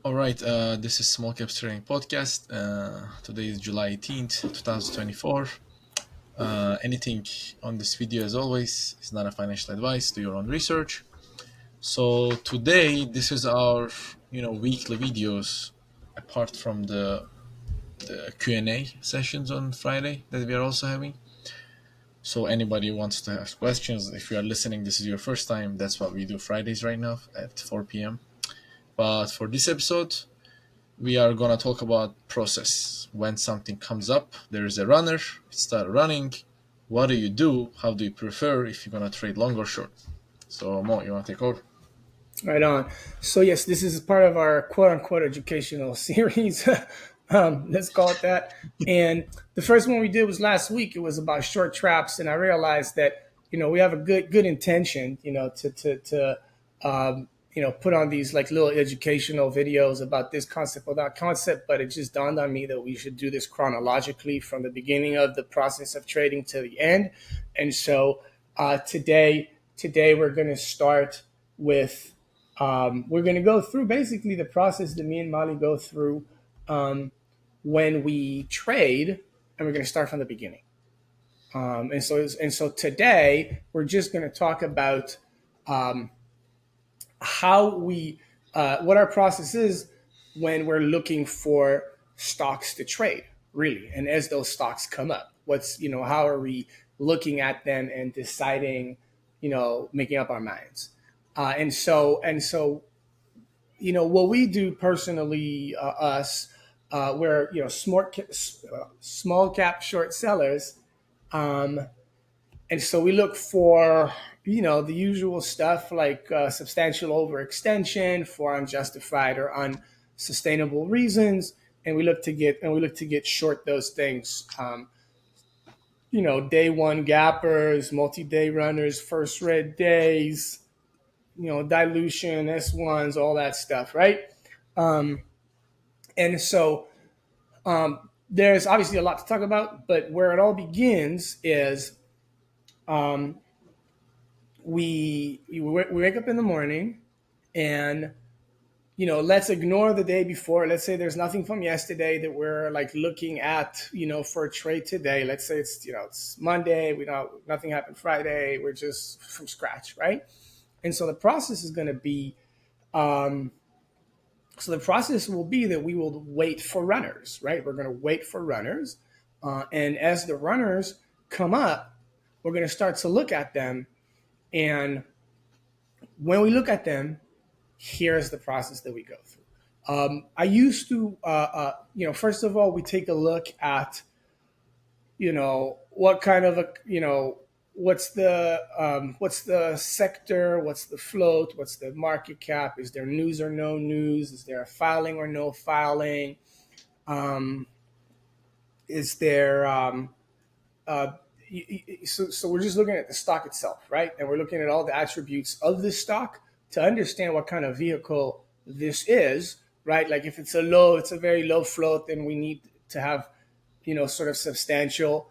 All right, this is Small Caps Trading Podcast. Today is July 18th, 2024. Anything on this video, as always, is not a financial advice. Do your own research. So today, this is our weekly videos, apart from the Q&A sessions on Friday that we are also having. So anybody who wants to ask questions, if you are listening, this is your first time. That's what we do Fridays right now at 4 p.m. But for this episode, we are gonna talk about process. When something comes up, there is a runner, it start running. What do you do? How do you prefer if you're gonna trade long or short? So Mo, you wanna take over? Right on. So yes, this is part of our quote unquote educational series. Let's call it that. And the first one we did was last week. It was about short traps, and I realized that we have a good intention, put on these like little educational videos about this concept or that concept. But it just dawned on me that we should do this chronologically from the beginning of the process of trading to the end. And so today we're going to start with we're going to go through basically the process that me and Molly go through when we trade, and we're going to start from the beginning. And so today we're just going to talk about how we what our process is when we're looking for stocks to trade, really, and as those stocks come up, how are we looking at them and deciding, making up our minds. And so, what we do personally, we're small cap short sellers, and so we look for the usual stuff like substantial overextension for unjustified or unsustainable reasons, and we look to get short those things. Day one gappers, multi-day runners, first red days, dilution, S1s, all that stuff, right? And so there's obviously a lot to talk about, but where it all begins is we wake up in the morning and let's ignore the day before. Let's say there's nothing from yesterday that we're like looking at, for a trade today. Let's say it's Monday. Nothing happened Friday. We're just from scratch, right? And so the process is going to be, the process will be that we will wait for runners, right? We're going to wait for runners, and as the runners come up, we're going to start to look at them, and when we look at them, here's the process that we go through. I used to, first of all, we take a look at, what kind of what's the sector, what's the float, what's the market cap, is there news or no news, is there a filing or no filing, is there so we're just looking at the stock itself, right? And we're looking at all the attributes of this stock to understand what kind of vehicle this is, right? Like if it's a very low float, then we need to have, sort of substantial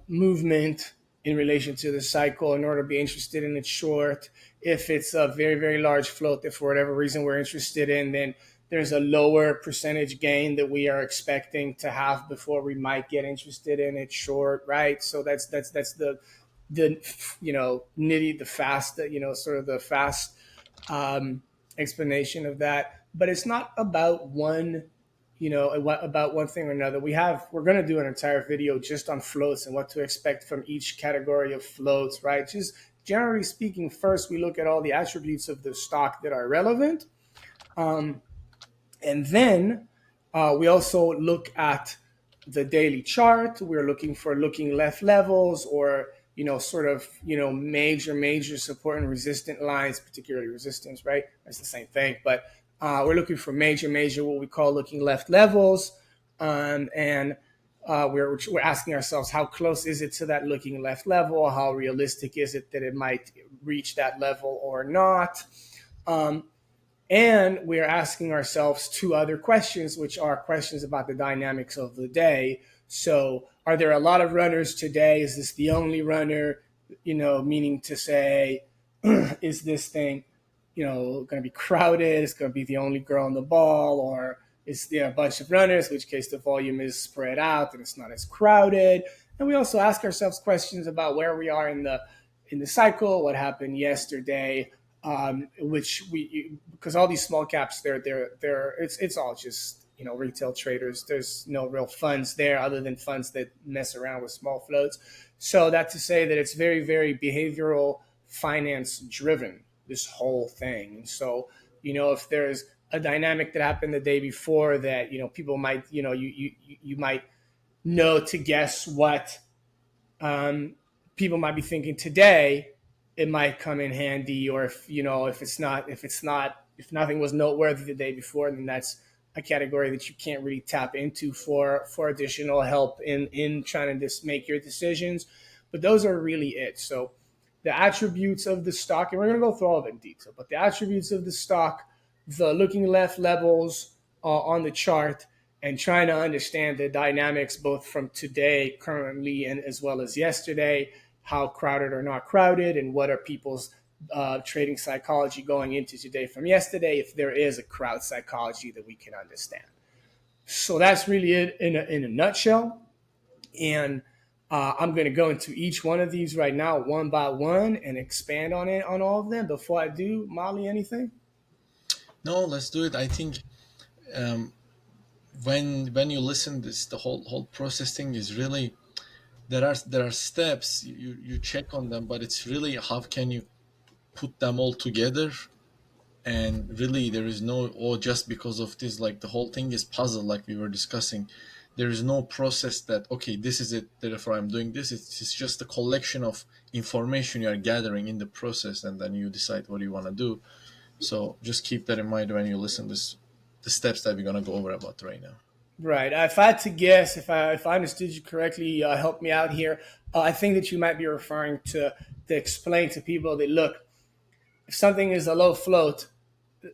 movement in relation to the cycle in order to be interested in it short. If it's a very, very large float that for whatever reason we're interested in, then there's a lower percentage gain that we are expecting to have before we might get interested in it short, right? So that's the nitty, the fast, sort of the fast explanation of that. But it's not about one about one thing or another. We're going to do an entire video just on floats and what to expect from each category of floats, right? Just generally speaking, first we look at all the attributes of the stock that are relevant. And then we also look at the daily chart. We're looking for looking left levels or, major support and resistant lines, particularly resistance, right? That's the same thing. But we're looking for major, what we call looking left levels. And we're asking ourselves, how close is it to that looking left level? How realistic is it that it might reach that level or not? And we're asking ourselves two other questions, which are questions about the dynamics of the day. So are there a lot of runners today? Is this the only runner? Meaning to say, is this thing going to be crowded? It's going to be the only girl on the ball, or is there a bunch of runners, in which case the volume is spread out and it's not as crowded? And we also ask ourselves questions about where we are in the cycle, what happened yesterday, which we because all these small caps, they're it's all just retail traders. There's no real funds there other than funds that mess around with small floats. So that to say that it's very very behavioral finance driven, this whole thing. And so if there's a dynamic that happened the day before that people might you might know to guess what people might be thinking today, it might come in handy. Or if nothing was noteworthy the day before, then that's a category that you can't really tap into for additional help in trying to just make your decisions. But those are really it. So the attributes of the stock, and we're going to go through all of it in detail, but the attributes of the stock, the looking left levels on the chart, and trying to understand the dynamics both from today, currently, and as well as yesterday, how crowded or not crowded, and what are people's trading psychology going into today from yesterday, if there is a crowd psychology that we can understand. So that's really it in a nutshell. And I'm going to go into each one of these right now, one by one, and expand on all of them. Before I do, Molly, anything? No, let's do it. I think um, when you listen, this the whole process thing is really there are steps you check on them, but it's really how can you put them all together. And really there is no, oh, just because of this, like the whole thing is puzzle, like we were discussing. There is no process that, okay, this is it, therefore I'm doing this. It's just a collection of information you are gathering in the process, and then you decide what you want to do. So just keep that in mind when you listen this the steps that we're going to go over about right now. Right. If I had to guess, if I understood you correctly, help me out here. I think that you might be referring to explain to people that, look, if something is a low float,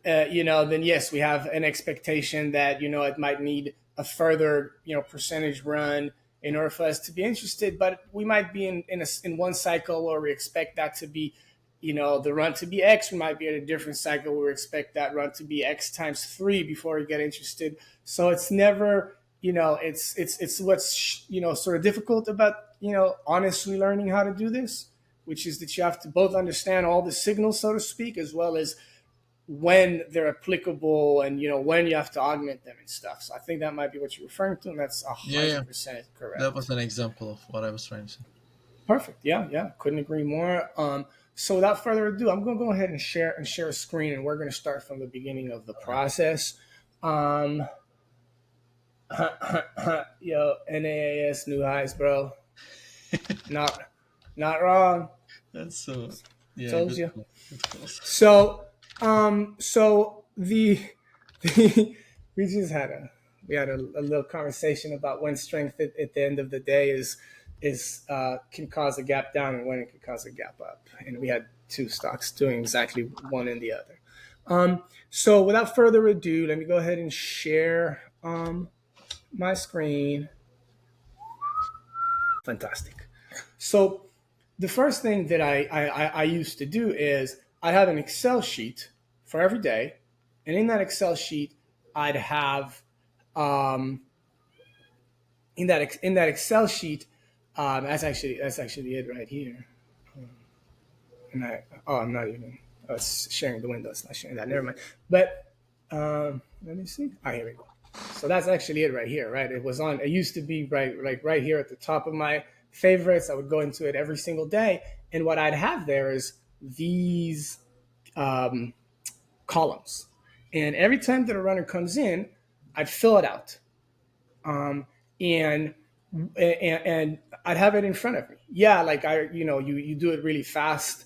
then yes, we have an expectation that it might need a further percentage run in order for us to be interested. But we might be in one cycle where we expect that to be the run to be X. We might be at a different cycle where we expect that run to be X times 3 before we get interested. So it's never it's what's sort of difficult about honestly learning how to do this, which is that you have to both understand all the signals, so to speak, as well as when they're applicable and when you have to augment them and stuff. So I think that might be what you're referring to, and that's a Yeah, yeah, hundred percent that was correct. an example of what I was trying to say. Perfect. Yeah, yeah. Couldn't agree more. So without further ado, I'm gonna go ahead and share a screen, and we're gonna start from the beginning of the All right. process. Um, yo, NAAS new highs, bro. Not not wrong. That's so, yeah, Told good you. call. Good calls. So the we just had a little conversation about when strength at the end of the day is can cause a gap down and when it can cause a gap up, and we had two stocks doing exactly one and the other. So without further ado, let me go ahead and share my screen. Fantastic. So the first thing that I used to do is I'd have an Excel sheet for every day, and in that Excel sheet, I'd have um, in that Excel sheet. That's actually it right here. And I'm not even. Oh, it's sharing the window. It's not sharing that. Never mind. But let me see. Ah, here we go. So that's actually it right here, right? It was on. It used to be right here at the top of my favorites. I would go into it every single day, and what I'd have there is these um, columns, and every time that a runner comes in, I'd fill it out, and and I'd have it in front of me. Yeah, like you do it really fast.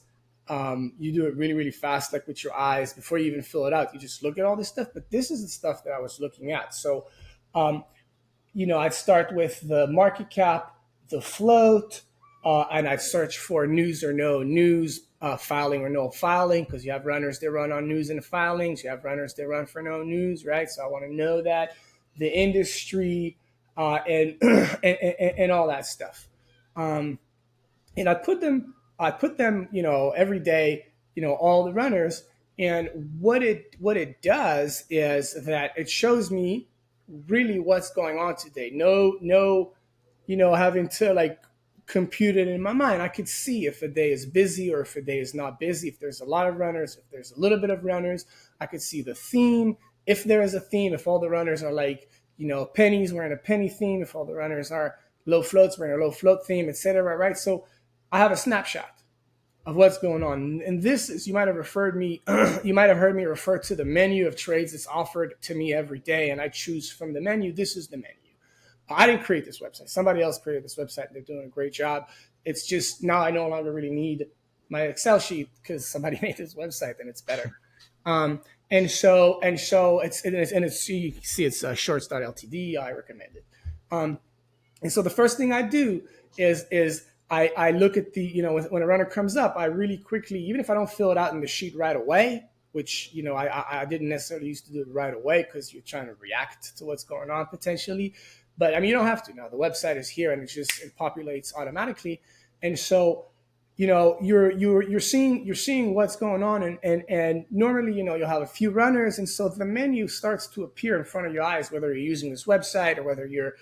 You do it really, really fast, like with your eyes before you even fill it out. You just look at all this stuff. But this is the stuff that I was looking at. So, I'd start with the market cap, the float, and I'd search for news or no news, filing or no filing, because you have runners that run on news and filings. You have runners that run for no news, right? So I want to know that the industry and, and all that stuff. And I put them, every day, all the runners. And what it does is that it shows me really what's going on today. No, having to like compute it in my mind. I could see if a day is busy or if a day is not busy, if there's a lot of runners, if there's a little bit of runners. I could see the theme, if there is a theme, if all the runners are like, pennies, we're in a penny theme, if all the runners are low floats, we're in a low float theme, etc. Right? So I have a snapshot of what's going on. And this is, you might have referred me, you might have heard me refer to the menu of trades that's offered to me every day, and I choose from the menu. This is the menu. I didn't create this website. Somebody else created this website. And they're doing a great job. It's just now I no longer really need my Excel sheet because somebody made this website and it's better. And so you see it's shorts.ltd. I recommend it. And so the first thing I do is I look at the, when a runner comes up, I really quickly, even if I don't fill it out in the sheet right away, which, I didn't necessarily used to do it right away because you're trying to react to what's going on potentially. But I mean, you don't have to now. The website is here and it populates automatically. And so, you're seeing what's going on, and normally, you'll have a few runners, and so the menu starts to appear in front of your eyes, whether you're using this website or whether you're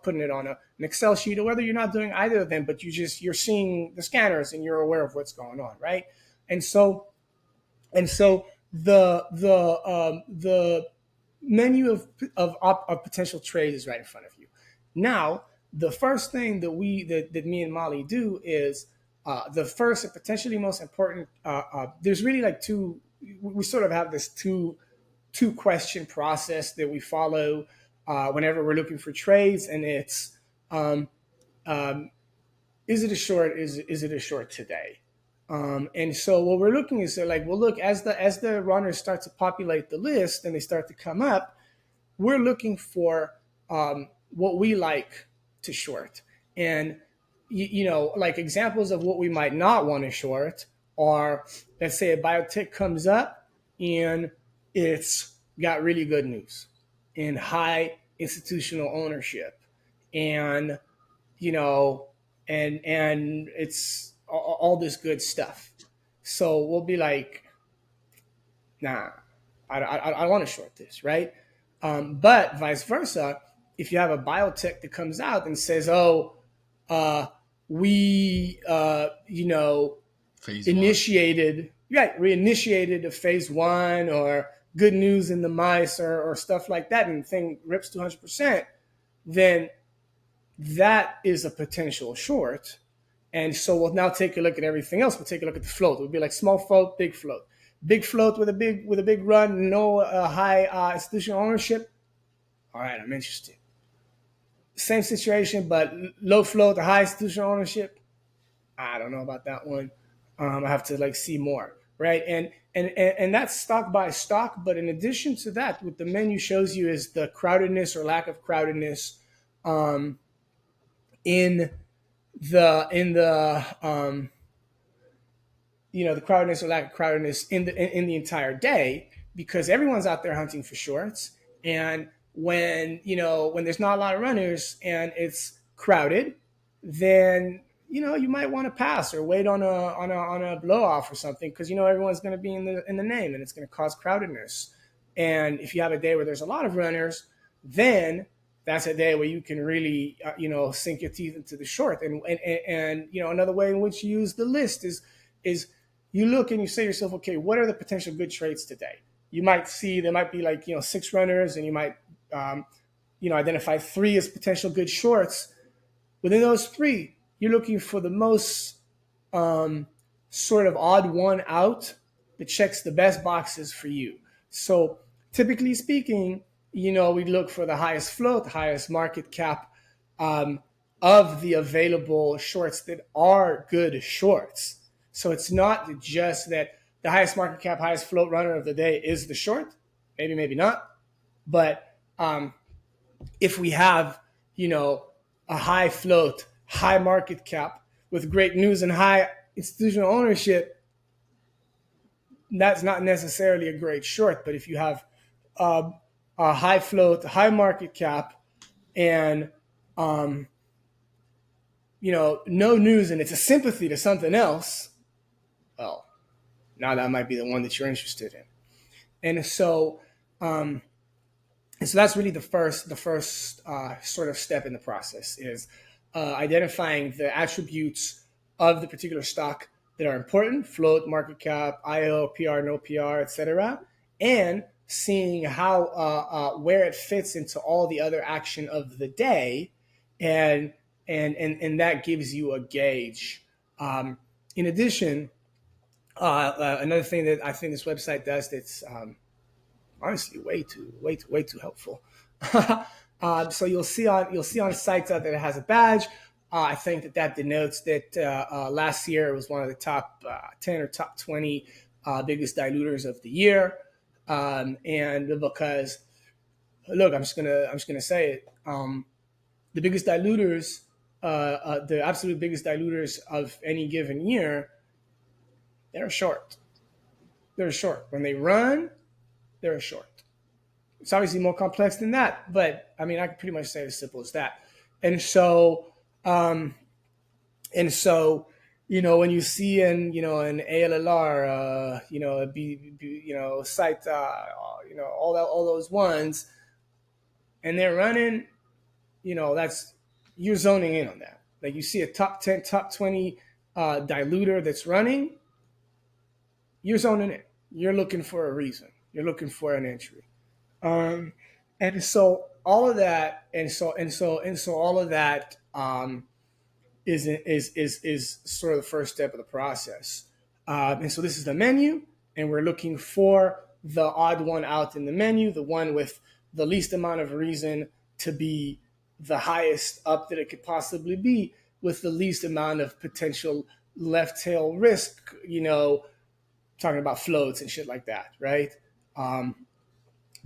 putting it on an Excel sheet, or whether you're not doing either of them, but you're seeing the scanners and you're aware of what's going on, right? And so the menu of potential trades is right in front of you. Now, the first thing that me and Molly do is the first and potentially most important. There's really like two. We sort of have this two question process that we follow whenever we're looking for trades, and it's um, is it a short? Is it a short today? And so what we're looking is like, well, look, as the runners start to populate the list and they start to come up, we're looking for what we like to short. And like examples of what we might not want to short are, let's say a biotech comes up and it's got really good news and high institutional ownership, and you know, and it's all this good stuff. So we'll be like, nah, I want to short this, right? But vice versa, if you have a biotech that comes out and says, oh, uh, we, Phase one. initiated, right, we initiated a phase one, or good news in the mice, or stuff like that, and the thing rips 200%, then that is a potential short. And so we'll now take a look at everything else. We'll take a look at the float. We'll be like small float, big float. Big float with a big run, no high institutional ownership. All right, I'm interested. Same situation, but low float, high institutional ownership. I don't know about that one. I have to like see more, right? And that's stock by stock. But in addition to that, what the menu shows you is the crowdedness or lack of crowdedness um, in the crowdedness or lack of crowdedness in the entire day, because everyone's out there hunting for shorts. And when there's not a lot of runners and it's crowded, then you might want to pass or wait on a blow off or something, because everyone's going to be in the name and it's going to cause crowdedness. And if you have a day where there's a lot of runners, then that's a day where you can really sink your teeth into the short. And another way in which you use the list is you look and you say to yourself, okay, what are the potential good trades today? You might see there might be like 6 runners, and you might identify 3 as potential good shorts. Within those 3, you're looking for the most sort of odd one out that checks the best boxes for you. So typically speaking, we look for the highest float, the highest market cap of the available shorts that are good shorts. So it's not just that the highest market cap, highest float runner of the day is the short. Maybe, maybe not. But if we have, a high float, high market cap with great news and high institutional ownership, that's not necessarily a great short. But if you have a high float, high market cap, and no news, and it's a sympathy to something else, well, Now that might be the one that you're interested in. And so, um, and so that's really the first sort of step in the process is identifying the attributes of the particular stock that are important: float, market cap, IO, PR, no PR, etc., and seeing how where it fits into all the other action of the day, and and that gives you a gauge. In addition, another thing that I think this website does that's honestly way too helpful. So you'll see on sites out there that has a badge. I think that denotes that last year it was one of the top 10 or top 20 biggest diluters of the year. And because look, I'm just gonna say it. The biggest diluters, the absolute biggest diluters of any given year, they're short. They're short. When they run, they're short. It's obviously more complex than that, but I mean, I can pretty much say it as simple as that. And so, um, and so, when you see an ALLR, a site, all those ones, and they're running, that's you're zoning in on that. Like you see a top 10, top 20 diluter that's running, you're zoning in. You're looking for a reason. You're looking for an entry. Um, and so all of that, and so all of that is sort of the first step of the process. And so this is the menu, and we're looking for the odd one out in the menu, the one with the least amount of reason to be the highest up that it could possibly be, with the least amount of potential left tail risk. Talking about floats and shit like that, right?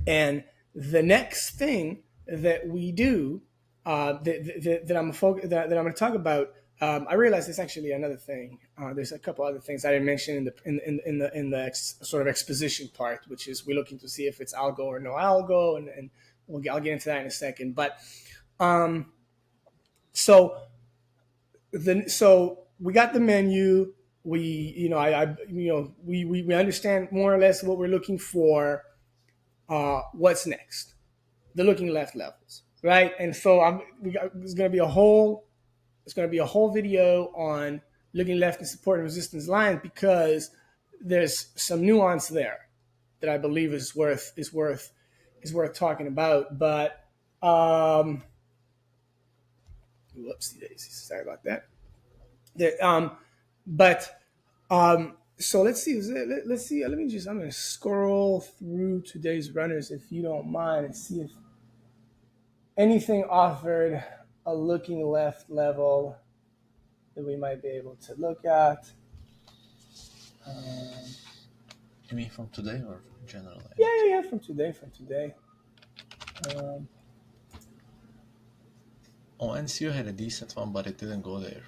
And the next thing that we do that I'm going to talk about, I realize there's actually another thing. There's a couple other things I didn't mention in the sort of exposition part, which is we're looking to see if it's algo or no algo, and I'll get into that in a second. But so so we got the menu. We understand more or less what we're looking for. What's next? The looking left levels, right? And so there's going to be a whole video on looking left and support and resistance lines, because there's some nuance there that I believe is worth talking about. But whoopsie daisies, sorry about that. But so let's see. Let's see. I'm going to scroll through today's runners, if you don't mind, and see if anything offered a looking left level that we might be able to look at. You mean from today or in general? Yeah, from today. Um, ONCO had a decent one, but it didn't go there.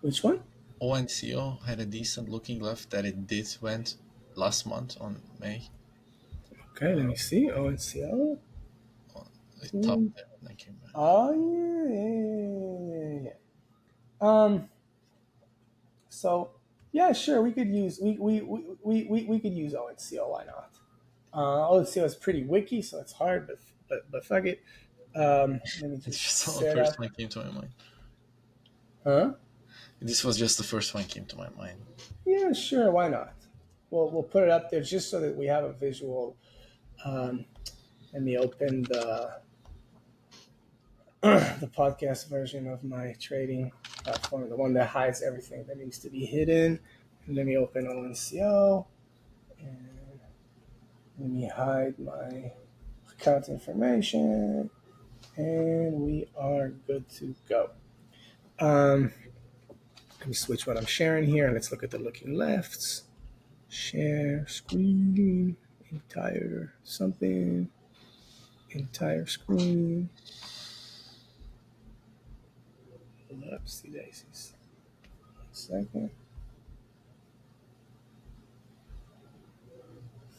which one? ONCO had a decent looking left that it did went last month on May. Okay, let me see. ONCO. It topped there and then came back. Oh yeah. So yeah, sure. We could use we could use ONCO. Why not? ONCO is pretty wiki, so it's hard, but fuck it. Let me It's just just the set first up. one came to my mind. Huh? This was just the first one came to my mind. Yeah, sure. Why not? We'll put it up there just so that we have a visual. Um, Let me open the podcast version of my trading platform, the one that hides everything that needs to be hidden. And let me open ONCO, and let me hide my account information, and we are good to go. Let me switch what I'm sharing here, and let's look at the looking lefts. Share screen, entire screen. Oopsie daisies. 1 second.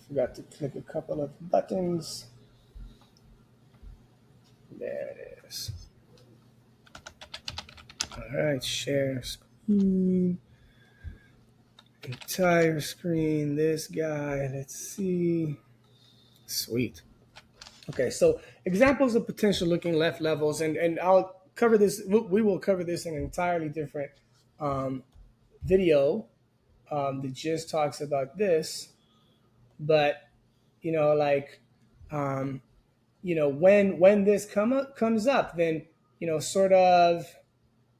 Forgot to click a couple of buttons. There it is. All right, share screen. Entire screen, this guy, let's see. Sweet. Okay, so examples of potential looking left levels, and I'll cover this, we will cover this in an entirely different um, video that just talks about this, but, like, um, when this comes up, then, sort of,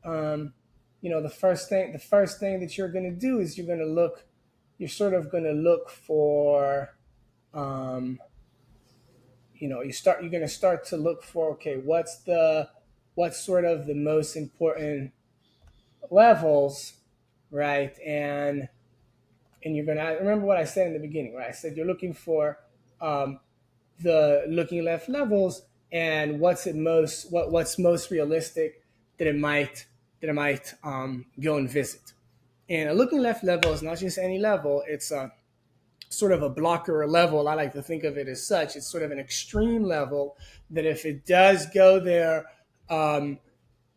um, the first thing that you're going to do is you're sort of going to look for, um, you're going to start to look for, okay, what's sort of the most important levels, right? And you're going to remember what I said in the beginning, right? I said you're looking for um, the looking left levels, and what's most realistic that it might go and visit. And a looking left level is not just any level; it's a sort of a blocker level. I like to think of it as such. It's sort of an extreme level that if it does go there, um,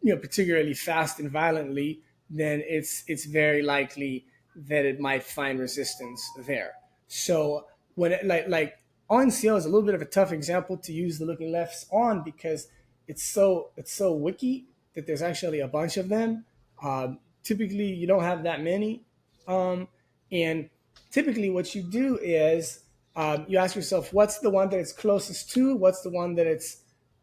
particularly fast and violently, then it's very likely that it might find resistance there. So when it, like on CL is a little bit of a tough example to use the looking lefts on because it's so wiki that there's actually a bunch of them. Typically, you don't have that many, and typically what you do is you ask yourself what's the one that it's closest to, what's the one that it's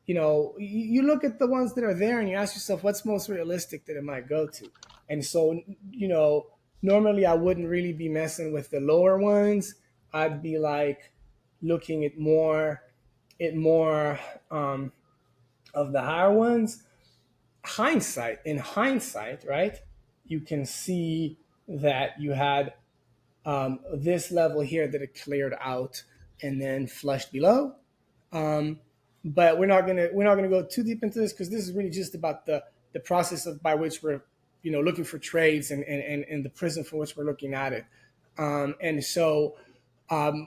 you look at the ones that are there and you ask yourself what's most realistic that it might go to. And so, normally I wouldn't really be messing with the lower ones. I'd be like looking at more of the higher ones. In hindsight, right? You can see that you had this level here that it cleared out and then flushed below. Um, but we're not gonna go too deep into this because this is really just about the process of by which we're looking for trades and the prism for which we're looking at it. And so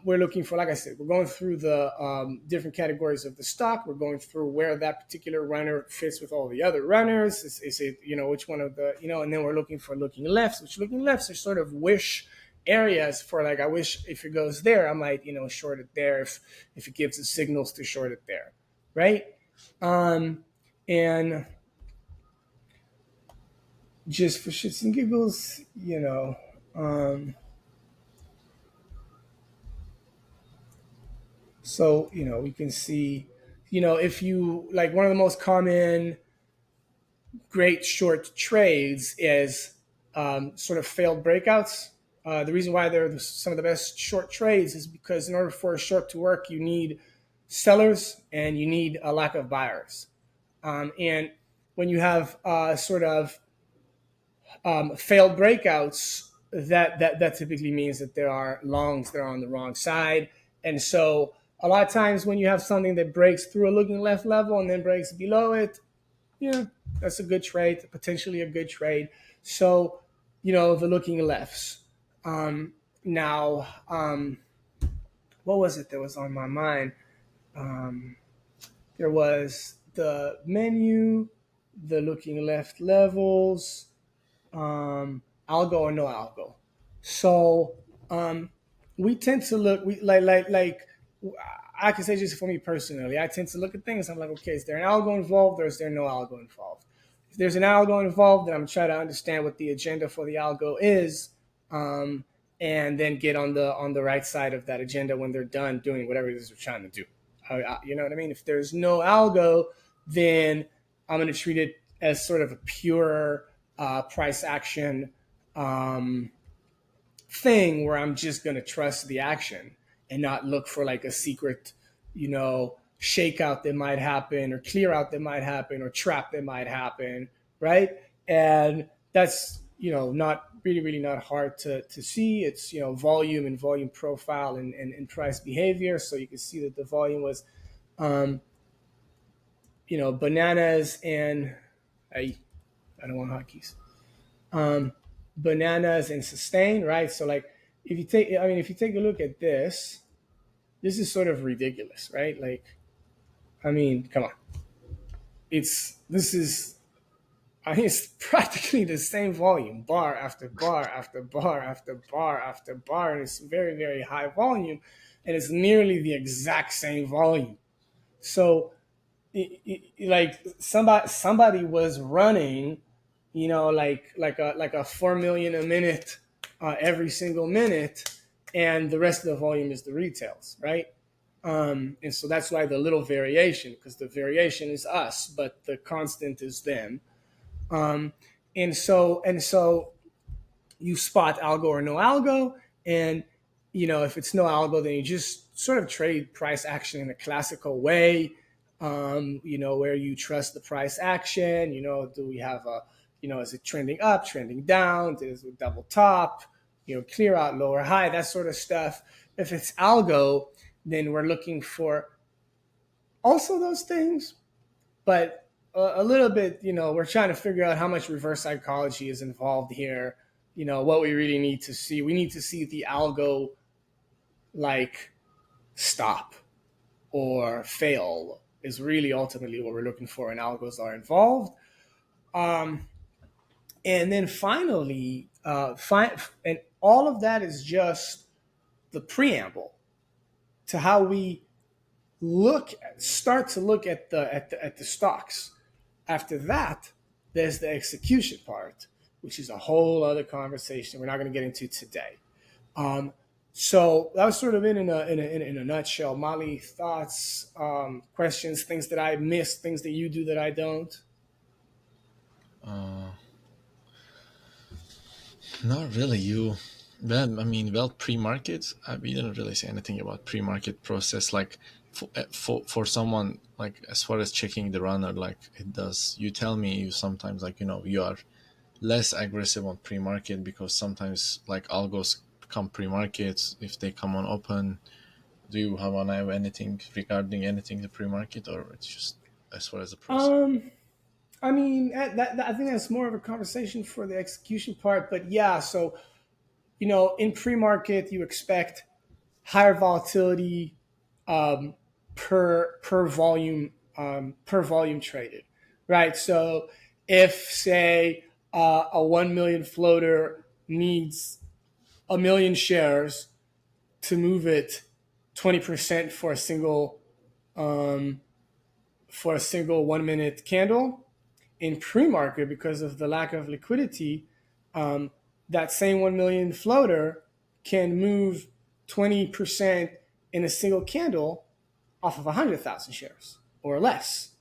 we're looking for, like I said, we're going through the different categories of the stock. We're going through where that particular runner fits with all the other runners. Is it, which one of the, and then we're looking for looking lefts, which looking lefts are sort of wish areas for, like, I wish if it goes there, I might, short it there if it gives the signals to short it there. Right. And just for shits and giggles, so, we can see, if you like, one of the most common great short trades is sort of failed breakouts. The reason why they're some of the best short trades is because in order for a short to work, you need sellers and you need a lack of buyers. And when you have sort of failed breakouts, that typically means that there are longs that are on the wrong side. And so a lot of times when you have something that breaks through a looking left level and then breaks below it, yeah, that's a good trade, potentially a good trade. So, the looking lefts. Now, what was it that was on my mind? There was the menu, the looking left levels, algo or no algo. So we tend to look, we like I can say just for me personally, I tend to look at things. I'm like, okay, is there an algo involved or is there no algo involved? If there's an algo involved, then I'm trying to understand what the agenda for the algo is, um, and then get on the right side of that agenda when they're done doing whatever it is they're trying to do. You know what I mean? If there's no algo, then I'm going to treat it as sort of a pure price action um, thing where I'm just going to trust the action and not look for like a secret, shakeout that might happen or clear out that might happen or trap that might happen, right? And that's not really really not hard to see. It's volume and volume profile and price behavior. So you can see that the volume was bananas and I don't want hotkeys. Bananas and sustain, right? So like if you take a look at this is sort of ridiculous, right? Like, I mean, come on. This is I mean, it's practically the same volume, bar after bar after bar after bar after bar, and it's very, very high volume, and it's nearly the exact same volume. So, like somebody was running, like a 4 million a minute, every single minute, and the rest of the volume is the retails, right? And so that's why the little variation, because the variation is us, but the constant is them. Um, and so you spot algo or no algo, and if it's no algo, then you just sort of trade price action in a classical way. Where you trust the price action. Do we have is it trending up, trending down? Is it double top? Clear out lower high, that sort of stuff. If it's algo, then we're looking for also those things, but a little bit, we're trying to figure out how much reverse psychology is involved here. What we really need to see. We need to see the algo like stop or fail is really ultimately what we're looking for, and algos are involved. Um, and then finally, and all of that is just the preamble to how we start to look at the stocks. After that, there's the execution part, which is a whole other conversation we're not going to get into today. Um, so that was sort of in a nutshell. Molly, thoughts, questions, things that I missed, things that you do that I don't. Uh, Not really. Well, pre-market. We didn't really say anything about pre-market process. Like for someone like as far as checking the runner, like it does. You tell me you sometimes like you are less aggressive on pre-market because sometimes like algos come pre-market if they come on open. Do you have an eye of anything regarding anything the pre-market, or it's just as far as the process? Um, I mean, I think that's more of a conversation for the execution part. But yeah, so in pre-market, you expect higher volatility, um, per volume traded, right? So if say a 1 million floater needs a million shares to move it 20% um, for a single 1 minute candle in pre-market, because of the lack of liquidity, um, that same 1 million floater can move 20% in a single candle off of 100,000 shares or less.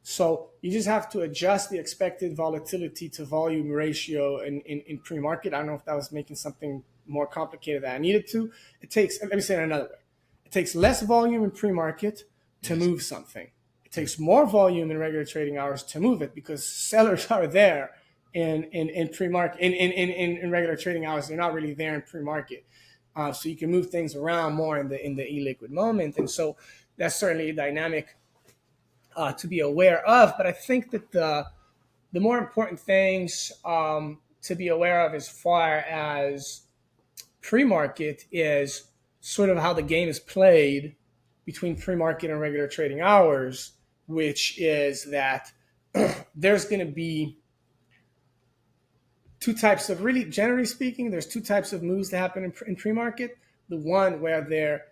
So you just have to adjust the expected volatility to volume ratio in pre-market. I don't know if that was making something more complicated than I needed to. Let me say it another way. It takes less volume in pre-market to Yes. move something. It takes more volume in regular trading hours to move it, because sellers are there in pre-market, in regular trading hours. They're not really there in pre-market. So you can move things around more in the illiquid moment. And so that's certainly a dynamic to be aware of. But I think that the more important things to be aware of as far as pre-market is sort of how the game is played between pre-market and regular trading hours, which is that there's going to be two types of, really generally speaking, there's two types of moves that happen in pre-market. The one where they're,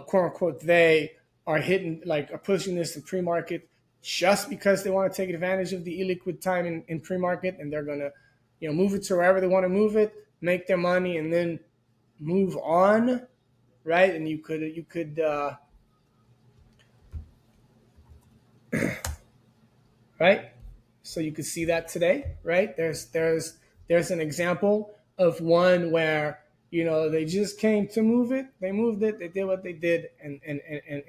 quote unquote, they are hitting, like, are pushing this in pre-market just because they want to take advantage of the illiquid time in pre-market, and they're going to, move it to wherever they want to move it, make their money, and then move on, right? And you could right? So you could see that today, right? There's an example of one where they just came to move it, they moved it, they did what they did, and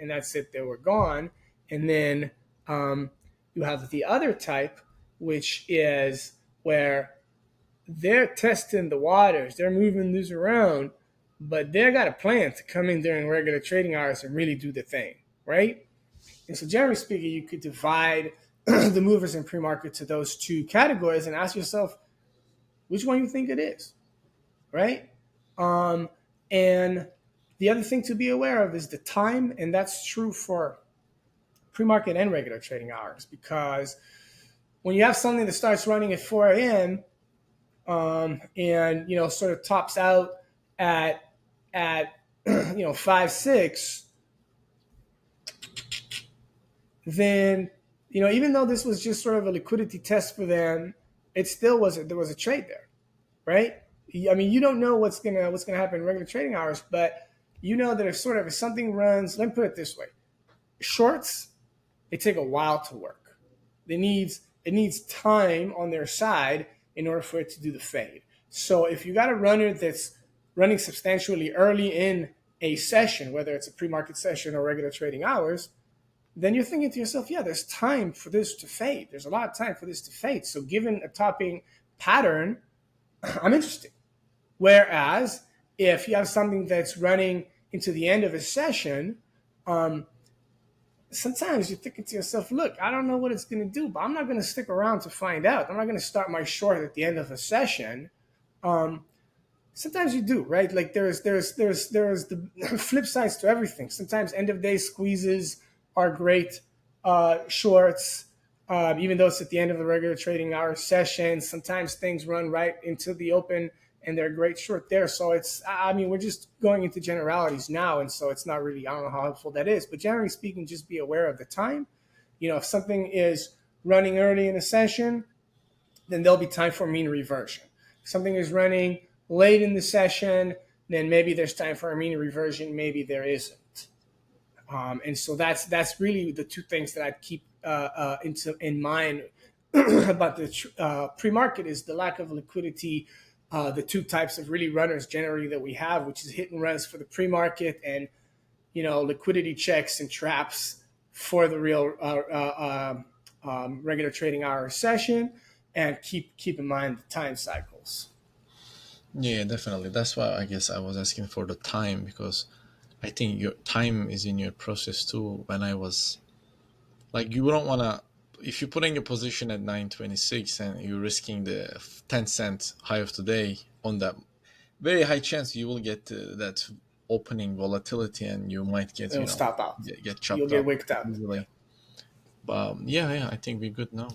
that's it. They were gone. And then you have the other type, which is where they're testing the waters, they're moving this around, but they got a plan to come in during regular trading hours and really do the thing, right? And so, generally speaking, you could divide the movers in pre-market to those two categories and ask yourself which one you think it is, right? Um, and the other thing to be aware of is the time, and that's true for pre-market and regular trading hours, because when you have something that starts running at 4 a.m. And sort of tops out at 5 6, then even though this was just sort of a liquidity test for them, it still was there was a trade there, right? I mean, you don't know what's gonna happen in regular trading hours, but you know that if something runs, let me put it this way: shorts, they take a while to work. It needs time on their side in order for it to do the fade. So if you got a runner that's running substantially early in a session, whether it's a pre-market session or regular trading hours, then you're thinking to yourself, yeah, there's time for this to fade. There's a lot of time for this to fade. So given a topping pattern, I'm interested. Whereas if you have something that's running into the end of a session, um, sometimes you're thinking to yourself, look, I don't know what it's going to do, but I'm not going to stick around to find out. I'm not going to start my short at the end of a session. Um, Sometimes you do, right? Like there's the flip sides to everything. Sometimes end of day squeezes are great shorts, even though it's at the end of the regular trading hour session. Sometimes things run right into the open and they're great short there. So I mean, we're just going into generalities now, and so it's not really, I don't know how helpful that is, but generally speaking, just be aware of the time. If something is running early in a session, then there'll be time for mean reversion. If something is running late in the session, then maybe there's time for a mean reversion, maybe there isn't. And so that's really the two things that I'd keep in mind about the pre-market is the lack of liquidity, the two types of really runners generally that we have, which is hit and runs for the pre-market and liquidity checks and traps for the real regular trading hour session, and keep in mind the time cycles. Yeah, definitely. That's why I guess I was asking for the time, because I think your time is in your process too. When I was like, you don't want to, if you're putting a position at 926 and you're risking the 10-cent high of today, on that very high chance you will get that opening volatility and you might get, It'll stop out. get You'll chopped get up wicked out. Yeah. easily. But yeah, I think we're good now.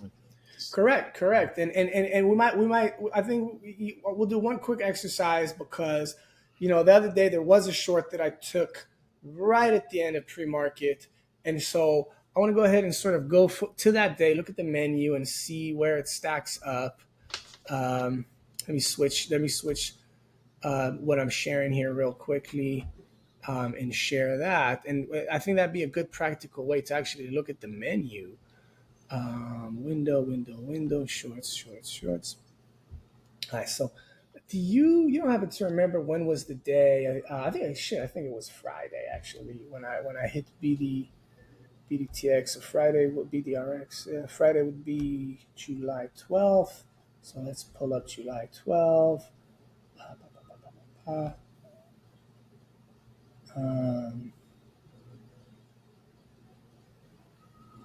Correct. And we might. I think we'll do one quick exercise because the other day there was a short that I took right at the end of pre-market, and so I want to go ahead and sort of go to that day, look at the menu, and see where it stacks up. Let me switch. What I'm sharing here real quickly, and share that. And I think that'd be a good practical way to actually look at the menu. Window, shorts. All right, so you don't happen to remember when was the day? I think I think it was Friday actually when I hit BDTX. So Friday would be DRX. Friday would be July 12th. So let's pull up July 12th. Um,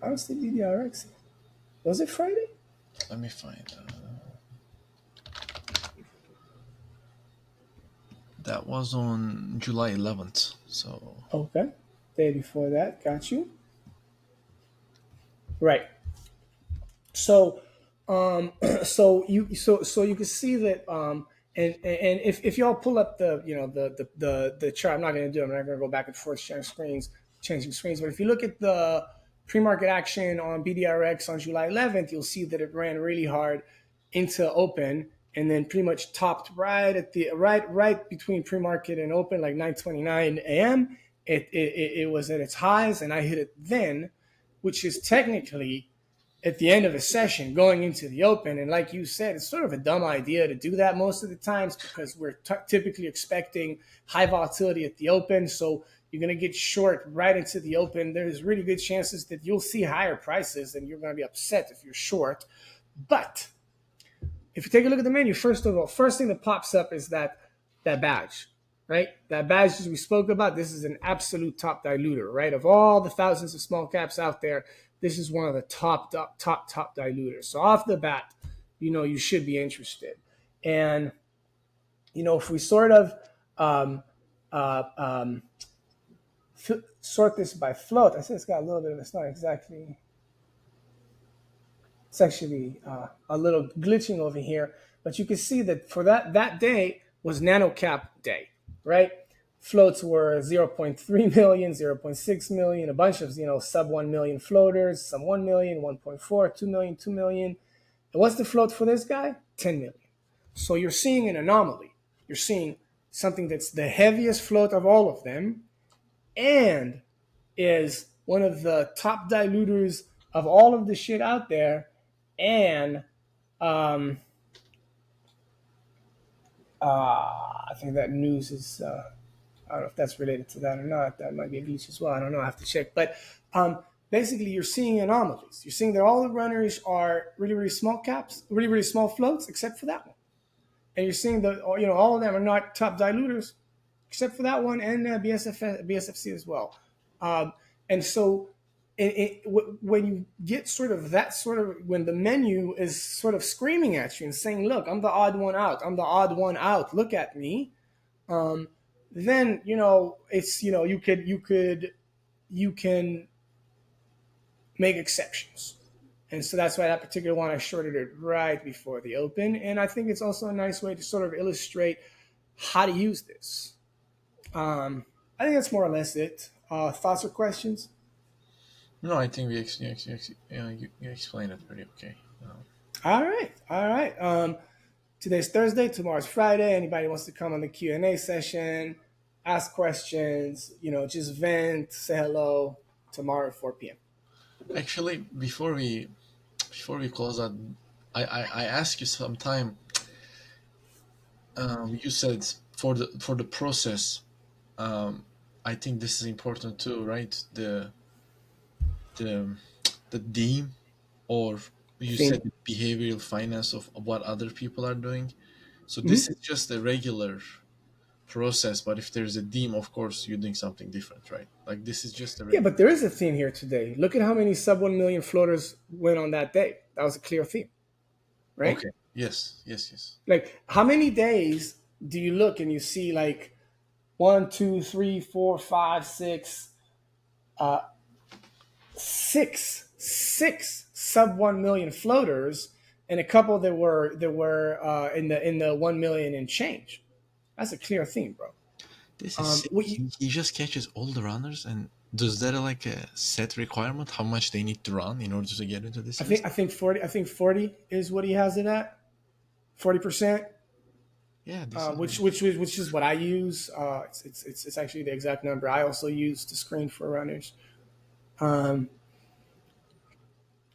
Honestly, BDRX. Was it Friday? Let me find. That was on July 11th. So Okay. Day before that. Got you. Right. So, so you can see that, and if y'all pull up the chart, I'm not going to do it. I'm not going to go back and forth changing screens. But if you look at the pre-market action on BDRX on July 11th, you'll see that it ran really hard into open, and then pretty much topped right at the right between pre-market and open, like 9:29 a.m. It was at its highs, and I hit it then, which is technically at the end of a session going into the open. And like you said, it's sort of a dumb idea to do that most of the times because we're typically expecting high volatility at the open. So you're going to get short right into the open. There's really good chances that you'll see higher prices and you're going to be upset if you're short. But if you take a look at the menu, first of all, first thing that pops up is that badge, right? That badge as we spoke about, this is an absolute top diluter, right? Of all the thousands of small caps out there, this is one of the top diluters. So off the bat, you should be interested. And if we sort of um, uh, um, sort this by float, I said it's got a little bit of, it's not exactly. It's actually a little glitching over here, but you can see that for that day was nanocap day, right? Floats were zero point 0.3 million, 0.6 million, a bunch of sub 1 million floaters, some 1 million, 1.4, 2 million, 2 million. And what's the float for this guy? 10 million. So you're seeing an anomaly. You're seeing something that's the heaviest float of all of them and is one of the top diluters of all of the shit out there. And I think that news is, I don't know if that's related to that or not. That might be a glitch as well. I don't know. I have to check. But basically, you're seeing anomalies. You're seeing that all the runners are really, really small caps, really, really small floats, except for that one. And you're seeing that all of them are not top diluters, except for that one and BSFC as well. And so when you get sort of that sort of when the menu is sort of screaming at you and saying, "Look, I'm the odd one out. I'm the odd one out. Look at me." Then it's you can make exceptions. And so that's why that particular one I shorted it right before the open. And I think it's also a nice way to sort of illustrate how to use this. I think that's more or less it. Thoughts or questions? No, I think you explained it pretty okay. All right, all right. Today's Thursday. Tomorrow's Friday. Anybody wants to come on the Q&A session, ask questions, just vent, say hello. Tomorrow at 4 p.m. Actually, before we close out, I ask you sometime. You said for the process. I think this is important too, right? The the theme, or you said Theme. the behavioral finance of what other people are doing. So this Mm-hmm. is just a regular process, but if there's a theme, of course, you're doing something different, right? Like this is just a Yeah, regular. but there is a theme here today. Look at how many sub 1 million floaters went on that day. That was a clear theme, right? Okay. Yes. Yes. Yes. Like, how many days do you look and you see like one, two, three, four, five, six sub 1 million floaters, and a couple that were in the 1 million and change? That's a clear theme, bro. This is sick. What you, He just catches all the runners, and does that like a set requirement? How much they need to run in order to get into this I think list? I think 40. I think 40 is what he has it at. 40%. Yeah, this is Which is what I use. It's actually the exact number I also use to screen for runners. Um,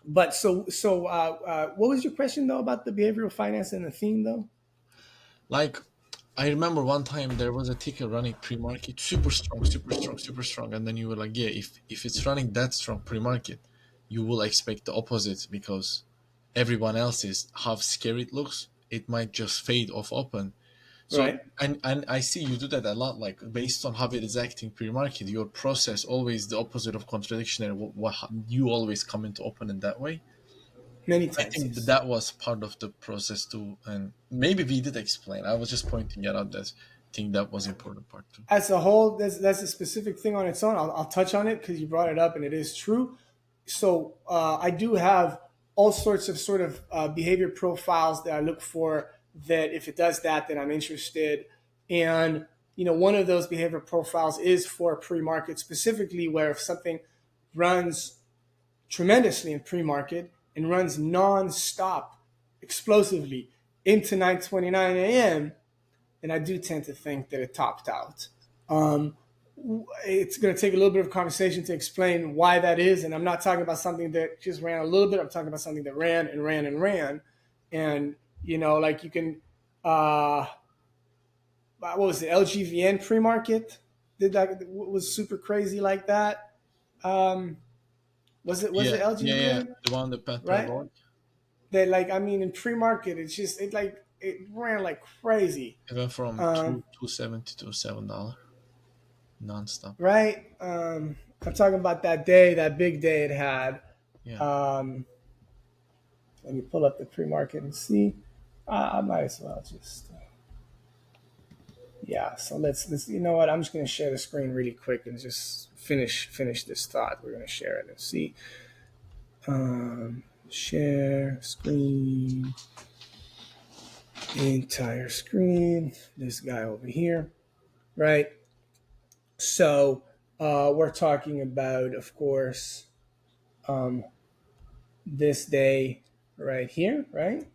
but what was your question though about the behavioral finance and the theme though? like I remember one time there was a ticker running pre-market super strong, super strong, super strong, and then you were like, yeah, if it's running that strong pre-market, you will expect the opposite because everyone else is how scary it looks. It might just fade off open. So Right. and I see you do that a lot. Like based on how it is acting pre-market, your process always the opposite of contradictionary. What you always come into open in that way. Many I times, think yes. that was part of the process too, and maybe we did explain. I was just pointing it out that I think that was important part too. As a whole, that's a specific thing on its own. I'll touch on it because you brought it up and it is true. So I do have all sorts of sort of behavior profiles that I look for. That if it does that, then I'm interested. And one of those behavior profiles is for pre-market specifically, where if something runs tremendously in pre-market and runs non-stop explosively into 9:29 a.m., then I do tend to think that it topped out. Um, it's going to take a little bit of conversation to explain why that is. And I'm not talking about something that just ran a little bit. I'm talking about something that ran and ran and ran. And, like you can, what was it, LGVN pre-market? Did that was super crazy like that? Um, was it Yeah, yeah. LGVN, The one, the path right? parabolic. That like I mean in pre-market, it ran like crazy. It went from Um, two seventy to $7 nonstop. right? I'm talking about that day, that big day it had. Yeah. Um, Let me pull up the pre-market and see. I might as well just, yeah. So let's. You know what? I'm just going to share the screen really quick and just finish this thought. We're going to share it and see. Share screen, entire screen. This guy over here, right? So we're talking about, of course, um, this day right here, right?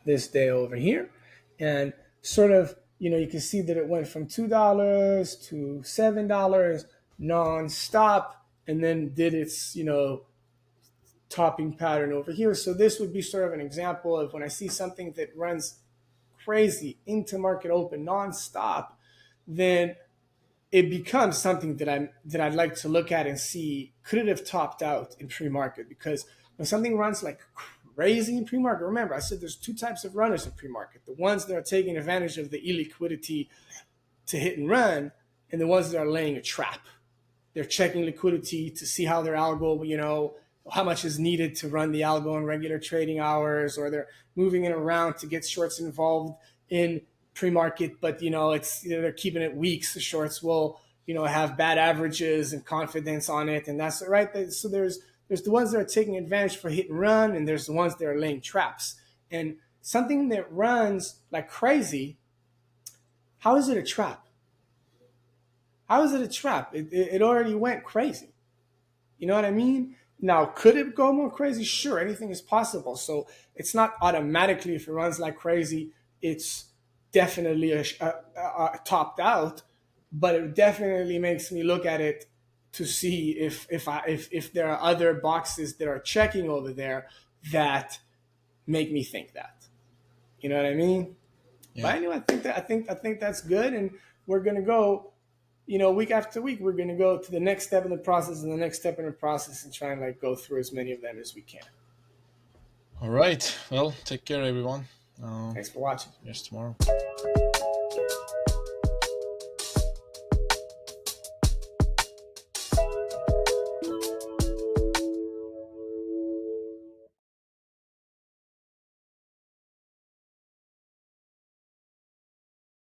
This day over here. And sort of, you can see that it went from $2 to $7 nonstop and then did its, topping pattern over here. So this would be sort of an example of when I see something that runs crazy into market open nonstop, then it becomes something that I'd like to look at and see, could it have topped out in pre-market? Because when something runs like crazy in pre-market, remember I said there's two types of runners in pre-market: the ones that are taking advantage of the illiquidity to hit and run, and the ones that are laying a trap. They're checking liquidity to see how their algo, how much is needed to run the algo in regular trading hours, or they're moving it around to get shorts involved in pre-market, but they're keeping it weak. So shorts will, have bad averages and confidence on it, and that's right. So there's the ones that are taking advantage for hit and run, and there's the ones that are laying traps. And something that runs like crazy, how is it a trap? How is it a trap? It already went crazy. You know what I mean? Now, could it go more crazy? Sure, anything is possible. So it's not automatically, if it runs like crazy, it's definitely a topped out. But it definitely makes me look at it to see if there are other boxes that are checking over there that make me think that. You know what I mean? Yeah. But anyway, I think that's good, and we're gonna go, week after week, we're gonna go to the next step in the process and the next step in the process, and try and like go through as many of them as we can. All right. Well, take care, everyone. Thanks for watching. Here's tomorrow.